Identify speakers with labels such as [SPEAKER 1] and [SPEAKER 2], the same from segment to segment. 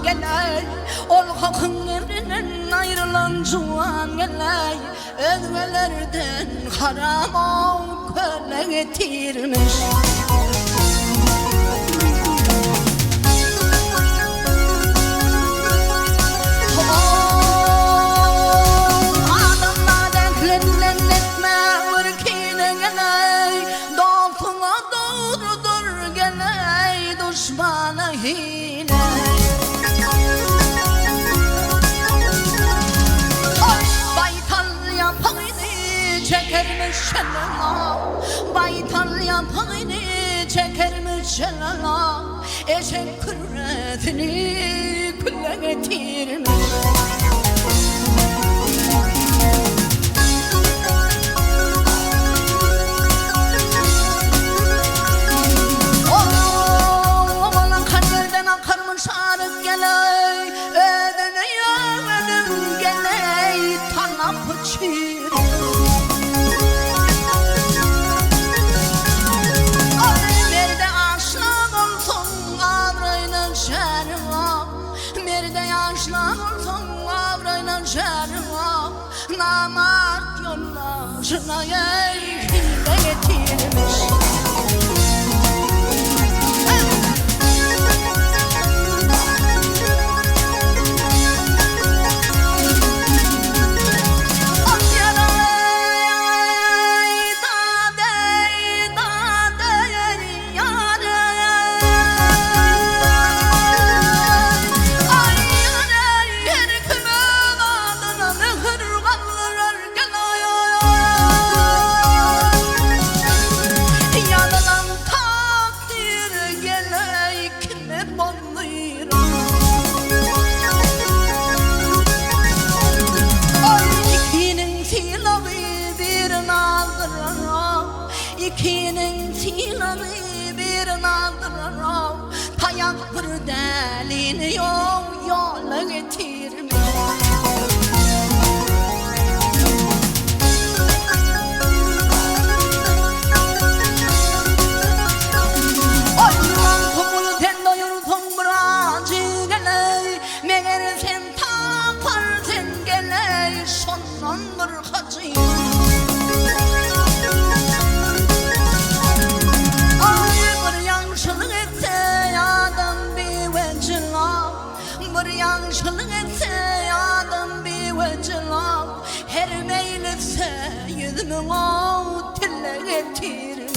[SPEAKER 1] geley, ol hakınlarının ayrılan cuan geley, özgelerden haram ol köle getirmiş. Bana hile Baytal yapayını çekermiş şelala, baytal yapayını çekermiş şelala, eşek kürretini küle getirmiş. Sarık geley, ödene yağmenim geley, tanap çiğ. Merde aşlan olsun avrayla şerva, merde aşlan olsun avrayla şerva, namart yollarına hile getirmiş. İkinin silahı bir naldırır, tayak bir delini yola getirmiş. Oylan kumulu ten doyursun bırakı geley, meğer sen taparsın geley, sondan bir hacı. Yanlışlık etse adam bir vecila, her meyletse yüzümü o tille getirmiş.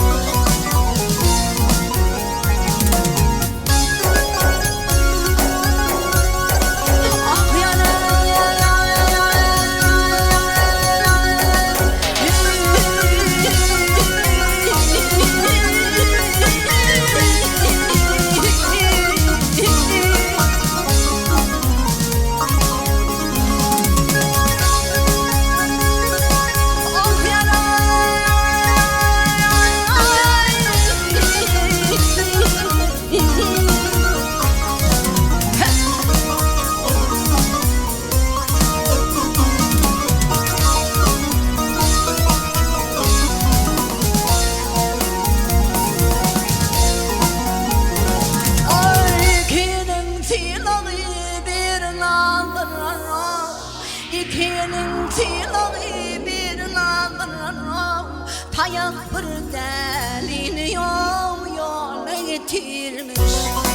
[SPEAKER 1] İkinin silahı bir naldırır, tayak bir delini yola getirmiş.